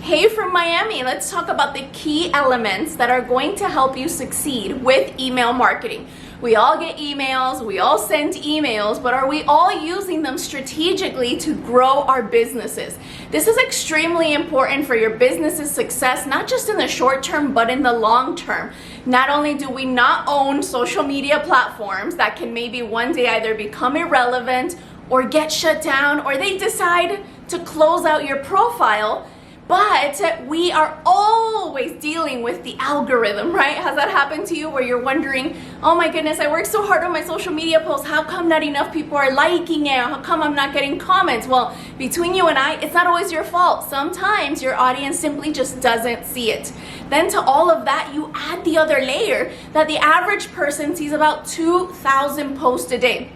Hey from Miami, let's talk about the key elements that are going to help you succeed with email marketing. We all get emails, we all send emails, but are we all using them strategically to grow our businesses? This is extremely important for your business's success, not just in the short term, but in the long term. Not only do we not own social media platforms that can maybe one day either become irrelevant or get shut down, or they decide to close out your profile, but we are always dealing with the algorithm, right? Has that happened to you where you're wondering, oh my goodness, I worked so hard on my social media posts. How come not enough people are liking it? How come I'm not getting comments? Well, between you and I, it's not always your fault. Sometimes your audience simply just doesn't see it. Then to all of that, you add the other layer that the average person sees about 2,000 posts a day.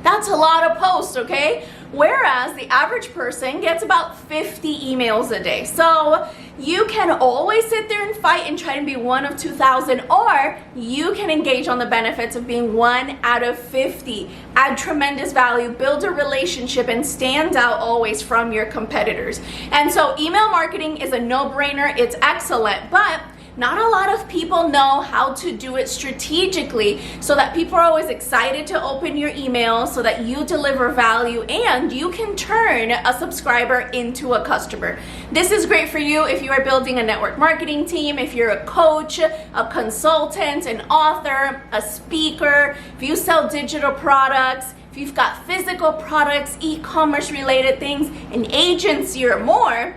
That's a lot of posts, okay? Whereas the average person gets about 50 emails a day. So you can always sit there and fight and try to be one of 2,000, or you can engage on the benefits of being one out of 50, add tremendous value, build a relationship, and stand out always from your competitors. And so email marketing is a no-brainer. It's excellent, but not a lot of people know how to do it strategically so that people are always excited to open your email, so that you deliver value and you can turn a subscriber into a customer. This is great for you if you are building a network marketing team, if you're a coach, a consultant, an author, a speaker, if you sell digital products, if you've got physical products, e-commerce related things, an agency or more.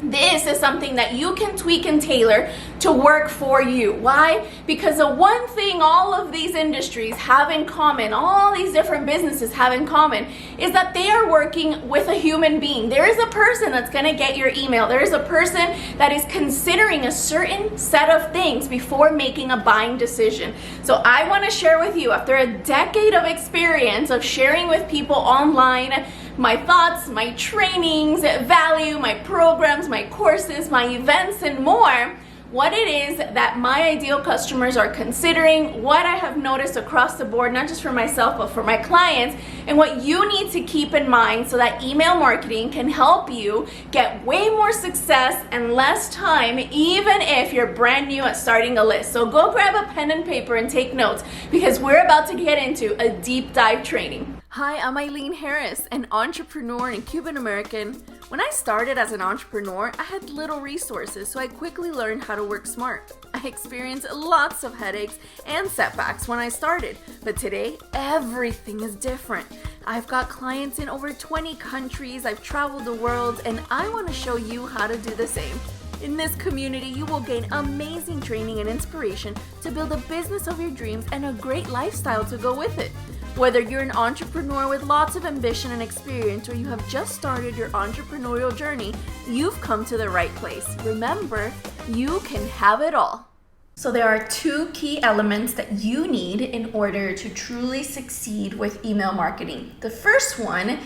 This is something that you can tweak and tailor to work for you. Why? Because the one thing all of these industries have in common, all these different businesses have in common, is that they are working with a human being. There is a person that's going to get your email. There is a person that is considering a certain set of things before making a buying decision. So I want to share with you, after a decade of experience of sharing with people online, my thoughts, my trainings, value, my programs, my courses, my events, and more, what it is that my ideal customers are considering, what I have noticed across the board, not just for myself, but for my clients, and what you need to keep in mind so that email marketing can help you get way more success and less time, even if you're brand new at starting a list. So go grab a pen and paper and take notes, because we're about to get into a deep dive training. Hi, I'm Ilean Harris, an entrepreneur and Cuban American. When I started as an entrepreneur, I had little resources, so I quickly learned how to work smart. I experienced lots of headaches and setbacks when I started, but today everything is different. I've got clients in over 20 countries, I've traveled the world, and I want to show you how to do the same. In this community, you will gain amazing training and inspiration to build a business of your dreams and a great lifestyle to go with it. Whether you're an entrepreneur with lots of ambition and experience, or you have just started your entrepreneurial journey, you've come to the right place. Remember, you can have it all. So there are two key elements that you need in order to truly succeed with email marketing. The first one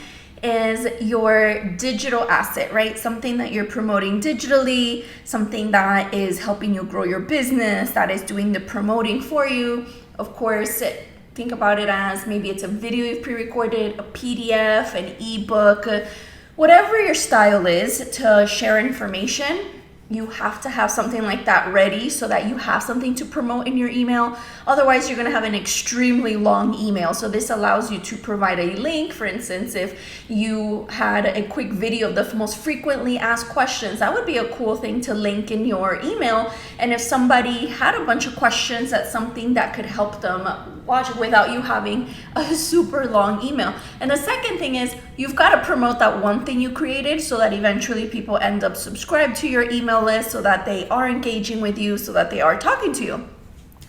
is your digital asset, right? Something that you're promoting digitally, something that is helping you grow your business, that is doing the promoting for you. Of course, think about it as maybe it's a video you've pre-recorded, a PDF, an ebook, whatever your style is to share information. You have to have something like that ready so that you have something to promote in your email. Otherwise, you're going to have an extremely long email. So this allows you to provide a link. For instance, if you had a quick video of the most frequently asked questions, that would be a cool thing to link in your email. And if somebody had a bunch of questions, that's something that could help them watch it without you having a super long email. And the second thing is you've got to promote that one thing you created so that eventually people end up subscribed to your email list, so that they are engaging with you, so that they are talking to you.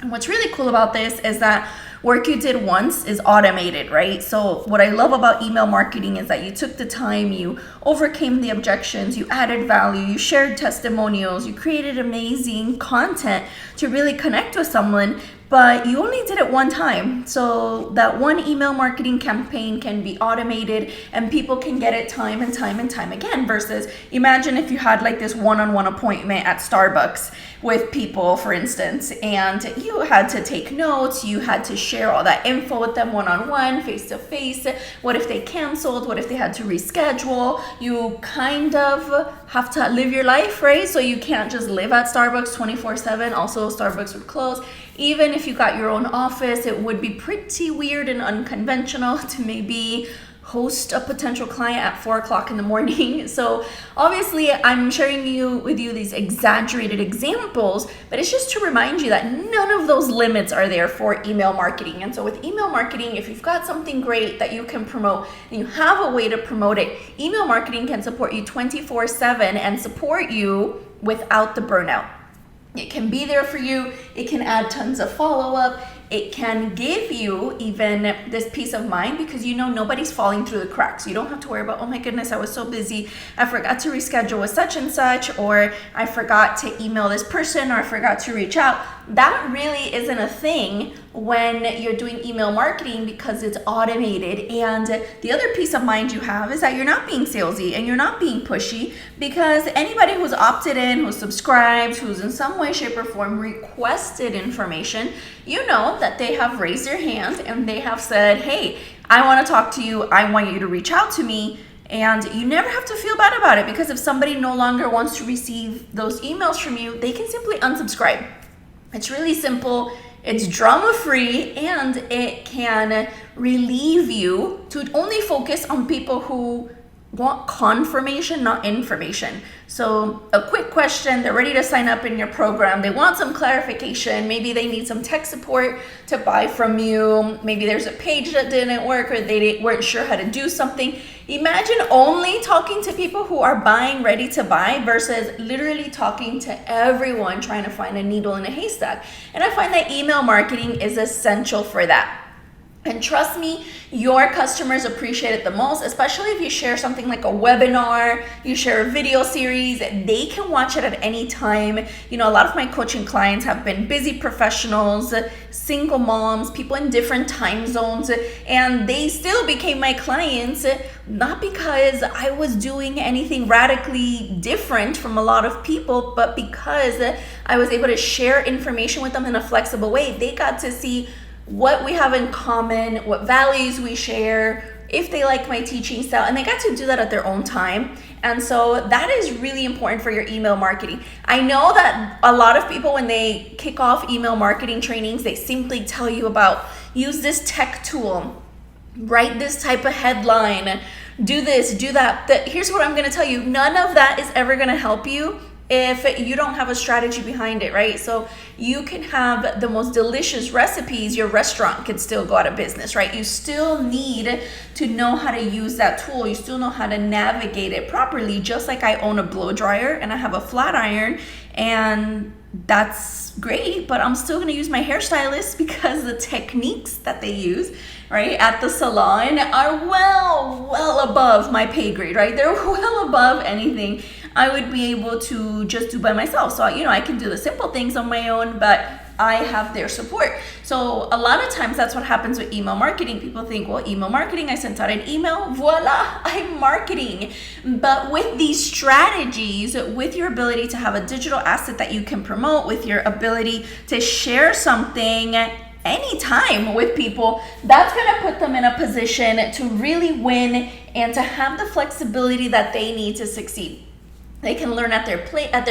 And what's really cool about this is that work you did once is automated, right? So what I love about email marketing is that you took the time, you overcame the objections, you added value, you shared testimonials, you created amazing content to really connect with someone, but you only did it one time. So that one email marketing campaign can be automated and people can get it time and time and time again, versus imagine if you had like this one-on-one appointment at Starbucks with people, for instance, and you had to take notes, you had to share share all that info with them one-on-one, face-to-face. What if they canceled? What if they had to reschedule? You kind of have to live your life, right? So you can't just live at Starbucks 24/7. Also, Starbucks would close. Even if you got your own office, it would be pretty weird and unconventional to maybe host a potential client at 4 o'clock in the morning. So obviously I'm sharing with you these exaggerated examples, but it's just to remind you that none of those limits are there for email marketing. And so with email marketing, if you've got something great that you can promote and you have a way to promote it, email marketing can support you 24/7 and support you without the burnout. It can be there for you. It can add tons of follow-up. It can give you even this peace of mind because you know nobody's falling through the cracks. You don't have to worry about, oh my goodness, I was so busy. I forgot to reschedule with such and such, or I forgot to email this person, or I forgot to reach out. That really isn't a thing when you're doing email marketing because it's automated. And the other peace of mind you have is that you're not being salesy and you're not being pushy, because anybody who's opted in, who's subscribed, who's in some way, shape, or form requested information, you know that they have raised their hand and they have said, hey, I want to talk to you. I want you to reach out to me. And you never have to feel bad about it, because if somebody no longer wants to receive those emails from you, they can simply unsubscribe. It's really simple. It's drama-free, and it can relieve you to only focus on people who want confirmation, not information. So a quick question, they're ready to sign up in your program, they want some clarification, maybe they need some tech support to buy from you, maybe there's a page that didn't work, or they weren't sure how to do something. Imagine only talking to people who are buying, ready to buy, versus literally talking to everyone trying to find a needle in a haystack. And I find that email marketing is essential for that. And trust me, your customers appreciate it the most, especially if you share something like a webinar, you share a video series, they can watch it at any time. You know, a lot of my coaching clients have been busy professionals, single moms, people in different time zones, and they still became my clients, not because I was doing anything radically different from a lot of people, but because I was able to share information with them in a flexible way. They got to see what we have in common, what values we share, if they like my teaching style, and they got to do that at their own time. And so that is really important for your email marketing. I know that a lot of people, when they kick off email marketing trainings, they simply tell you about use this tech tool, write this type of headline, do this, do that. Here's what I'm gonna tell you, none of that is ever gonna help you if you don't have a strategy behind it, right? So you can have the most delicious recipes, your restaurant could still go out of business, right? You still need to know how to use that tool. You still know how to navigate it properly. Just like I own a blow dryer and I have a flat iron, and that's great, but I'm still gonna use my hairstylist because the techniques that they use, right, at the salon are well above my pay grade, right? They're well above anything I would be able to just do by myself. So, you know, I can do the simple things on my own, but I have their support. So a lot of times that's what happens with email marketing. People think, well, email marketing, I sent out an email, voila, I'm marketing. But with these strategies, with your ability to have a digital asset that you can promote, with your ability to share something anytime with people, that's gonna put them in a position to really win and to have the flexibility that they need to succeed. They can learn at their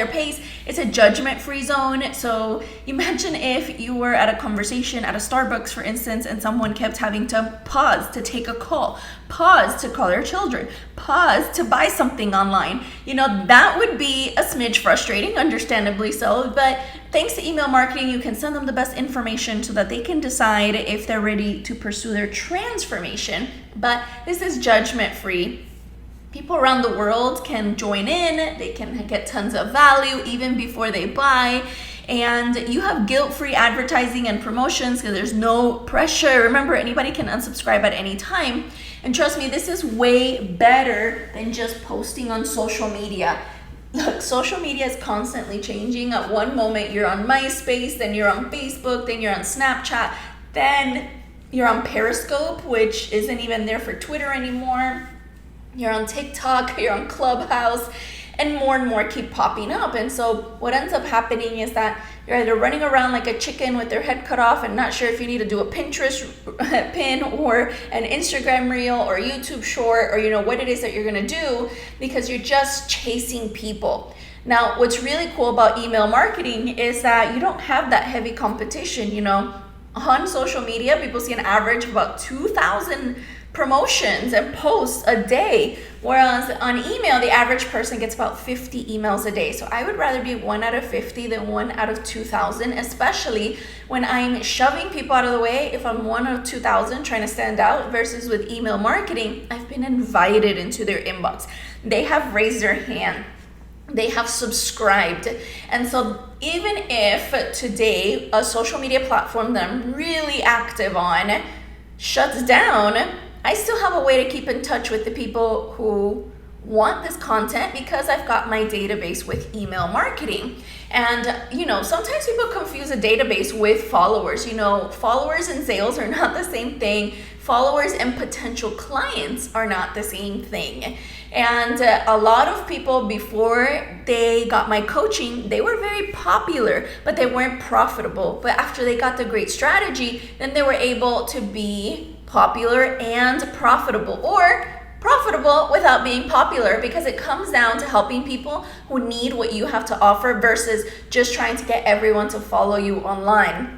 pace. It's a judgment-free zone. So imagine if you were at a conversation at a Starbucks, for instance, and someone kept having to pause to take a call, pause to call their children, pause to buy something online. You know, that would be a smidge frustrating, understandably so. But thanks to email marketing, you can send them the best information so that they can decide if they're ready to pursue their transformation. But this is judgment-free. People around the world can join in, they can get tons of value even before they buy, and you have guilt-free advertising and promotions because there's no pressure. Remember, anybody can unsubscribe at any time, and trust me, this is way better than just posting on social media. Look, social media is constantly changing. At one moment you're on MySpace, then you're on Facebook, then you're on Snapchat, then you're on Periscope, which isn't even there for Twitter anymore. You're on TikTok, you're on Clubhouse, and more keep popping up. And so what ends up happening is that you're either running around like a chicken with their head cut off and not sure if you need to do a Pinterest pin or an Instagram reel or YouTube short, or what it is that you're gonna do, because you're just chasing people. Now, what's really cool about email marketing is that you don't have that heavy competition. On social media, people see an average of about 2,000 promotions and posts a day, whereas on email, the average person gets about 50 emails a day. So I would rather be 1 out of 50 than 1 out of 2,000, especially when I'm shoving people out of the way. If I'm 1 out of 2,000 trying to stand out, versus with email marketing, I've been invited into their inbox. They have raised their hand. They have subscribed. And so even if today a social media platform that I'm really active on shuts down, I still have a way to keep in touch with the people who want this content, because I've got my database with email marketing. And sometimes people confuse a database with followers. Followers and sales are not the same thing. Followers and potential clients are not the same thing. And a lot of people, before they got my coaching, they were very popular, but they weren't profitable. But after they got the great strategy, then they were able to be popular and profitable, or profitable without being popular, because it comes down to helping people who need what you have to offer versus just trying to get everyone to follow you online.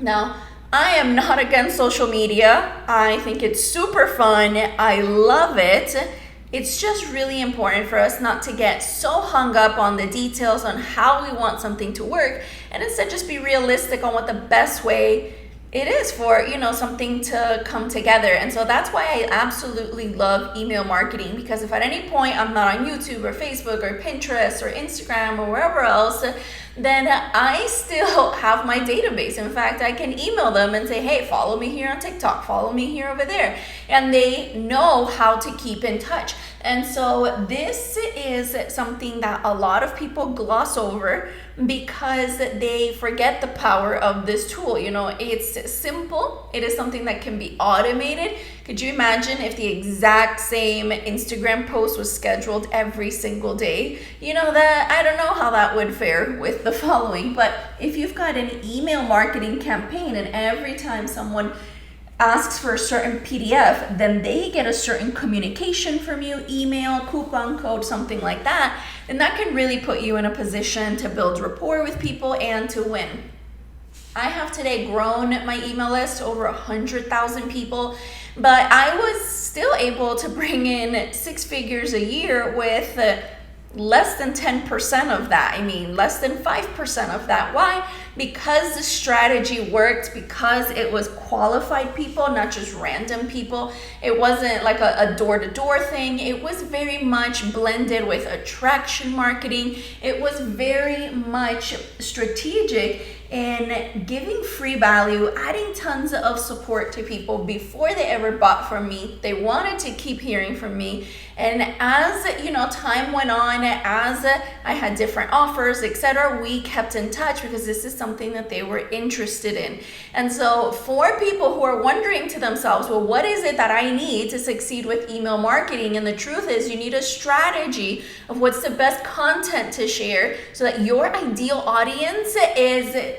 Now, I am not against social media. I think it's super fun. I love it. It's just really important for us not to get so hung up on the details on how we want something to work, and instead just be realistic on what the best way it is for something to come together. And so that's why I absolutely love email marketing, because if at any point I'm not on YouTube or Facebook or Pinterest or Instagram or wherever else, then I still have my database. In fact, I can email them and say, hey, follow me here on TikTok, follow me here over there. And they know how to keep in touch. And so this is something that a lot of people gloss over because they forget the power of this tool. It's simple. It is something that can be automated. Could you imagine if the exact same Instagram post was scheduled every single day? That I don't know how that would fare with the following. But if you've got an email marketing campaign and every time someone asks for a certain PDF, then they get a certain communication from you, email, coupon code, something like that, then that can really put you in a position to build rapport with people and to win. I have today grown my email list to over 100,000 people, but I was still able to bring in 6 figures a year with less than 10% of that. Less than 5% of that. Why? Because the strategy worked, because it was qualified people, not just random people. It wasn't like a door-to-door thing. It was very much blended with attraction marketing. It was very much strategic in giving free value, adding tons of support to people before they ever bought from me. They wanted to keep hearing from me. And as time went on, as I had different offers, etc., we kept in touch because this is something that they were interested in. And so for people who are wondering to themselves, well, what is it that I need to succeed with email marketing? And the truth is, you need a strategy of what's the best content to share so that your ideal audience is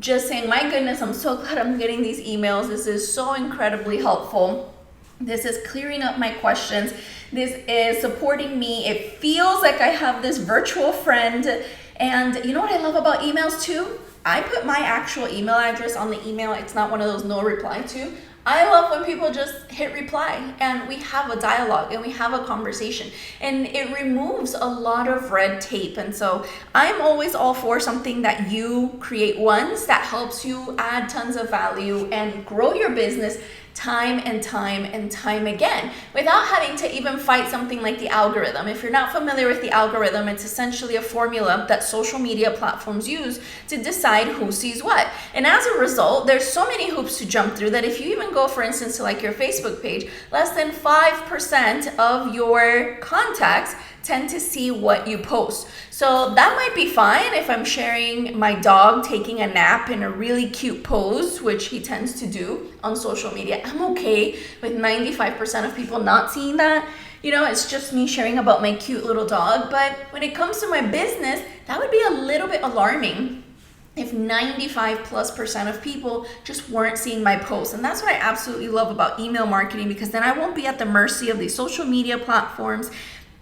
just saying, my goodness, I'm so glad I'm getting these emails. This is so incredibly helpful. This is clearing up my questions. This is supporting me. It feels like I have this virtual friend. And you know what I love about emails too? I put my actual email address on the email. It's not one of those no reply to. I love when people just hit reply and we have a dialogue and we have a conversation, and it removes a lot of red tape. And so I'm always all for something that you create once that helps you add tons of value and grow your business time and time again without having to even fight something like the algorithm. If you're not familiar with the algorithm, it's essentially a formula that social media platforms use to decide who sees what. And as a result, there's so many hoops to jump through that if you even go, for instance, to like your Facebook page, less than 5% of your contacts tend to see what you post. So that might be fine if I'm sharing my dog taking a nap in a really cute pose, which he tends to do on social media. I'm okay with 95% of people not seeing that. you know, it's just me sharing about my cute little dog. But when it comes to my business, that would be a little bit alarming if 95+% of people just weren't seeing my posts. And that's what I absolutely love about email marketing, because then I won't be at the mercy of these social media platforms.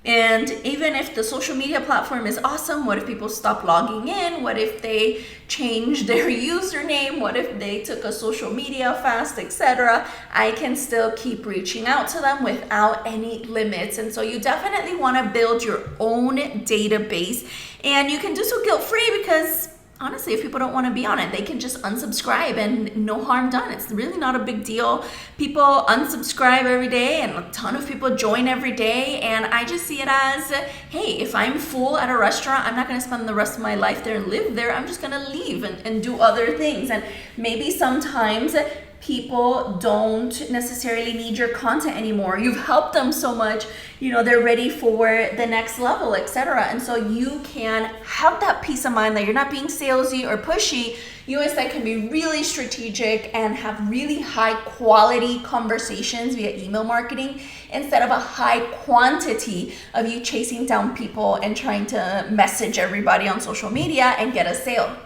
And even if the social media platform is awesome, what if people stop logging in? What if they change their username? What if they took a social media fast, etc.? I can still keep reaching out to them without any limits. And so you definitely want to build your own database, and you can do so guilt-free, because honestly, if people don't want to be on it, they can just unsubscribe and no harm done. It's really not a big deal. People unsubscribe every day and a ton of people join every day. And I just see it as, hey, if I'm full at a restaurant, I'm not going to spend the rest of my life there and live there. I'm just going to leave and do other things. And maybe sometimes people don't necessarily need your content anymore. You've helped them so much, you know, they're ready for the next level, etc. And so you can have that peace of mind that you're not being salesy or pushy. You instead can be really strategic and have really high quality conversations via email marketing, instead of a high quantity of you chasing down people and trying to message everybody on social media and get a sale.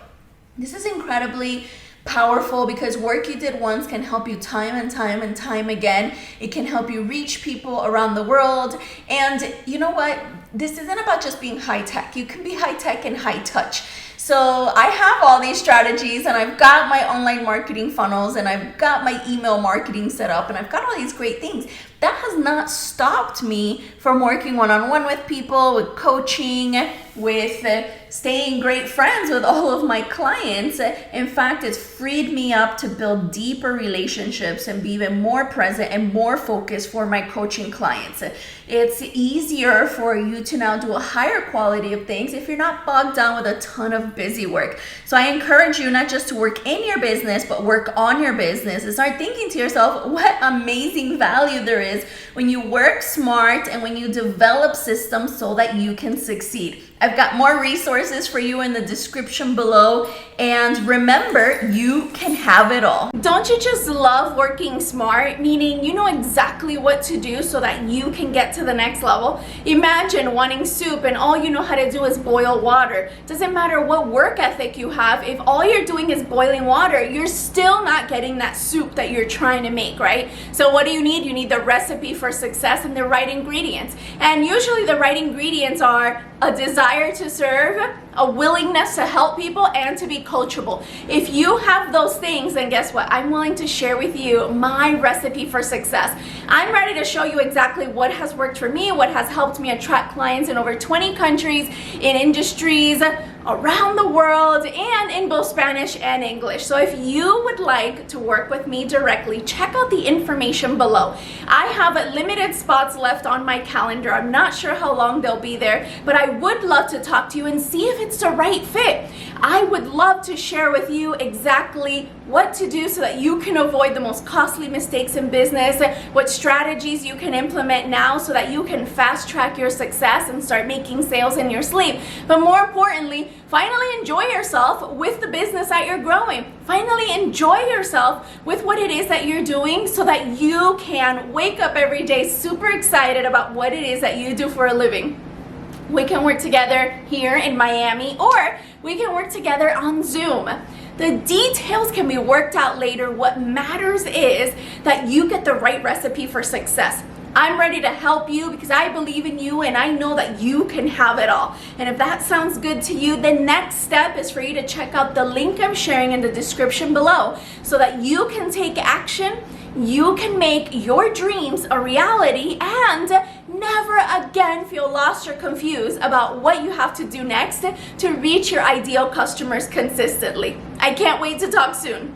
This is incredibly powerful, because work you did once can help you time and time and time again. It can help you reach people around the world. And you know what? This isn't about just being high tech. You can be high tech and high touch. So I have all these strategies, and I've got my online marketing funnels, and I've got my email marketing set up, and I've got all these great things. That has not stopped me from working one-on-one with people, with coaching, with staying great friends with all of my clients. In fact, it's freed me up to build deeper relationships and be even more present and more focused for my coaching clients. It's easier for you to now do a higher quality of things if you're not bogged down with a ton of busy work. So I encourage you not just to work in your business, but work on your business, and start thinking to yourself what amazing value there is when you work smart and when you develop systems so that you can succeed. I've got more resources for you in the description below. And remember, you can have it all. Don't you just love working smart? Meaning you know exactly what to do so that you can get to the next level. Imagine wanting soup and all you know how to do is boil water. Doesn't matter what work ethic you have, if all you're doing is boiling water, you're still not getting that soup that you're trying to make, right? So what do you need? You need the recipe for success and the right ingredients. And usually the right ingredients are a desire to serve, a willingness to help people, and to be coachable. If you have those things, then guess what? I'm willing to share with you my recipe for success. I'm ready to show you exactly what has worked for me, what has helped me attract clients in over 20 countries, in industries around the world, and in both Spanish and English. So if you would like to work with me directly, check out the information below. I have limited spots left on my calendar. I'm not sure how long they'll be there, but I would love to talk to you and see if it's the right fit. I would love to share with you exactly what to do so that you can avoid the most costly mistakes in business, what strategies you can implement now so that you can fast track your success and start making sales in your sleep. But more importantly, finally enjoy yourself with the business that you're growing. Finally enjoy yourself with what it is that you're doing so that you can wake up every day super excited about what it is that you do for a living. We can work together here in Miami, or we can work together on Zoom. The details can be worked out later. What matters is that you get the right recipe for success. I'm ready to help you because I believe in you and I know that you can have it all. And if that sounds good to you, the next step is for you to check out the link I'm sharing in the description below so that you can take action, you can make your dreams a reality, and never again feel lost or confused about what you have to do next to reach your ideal customers consistently. I can't wait to talk soon.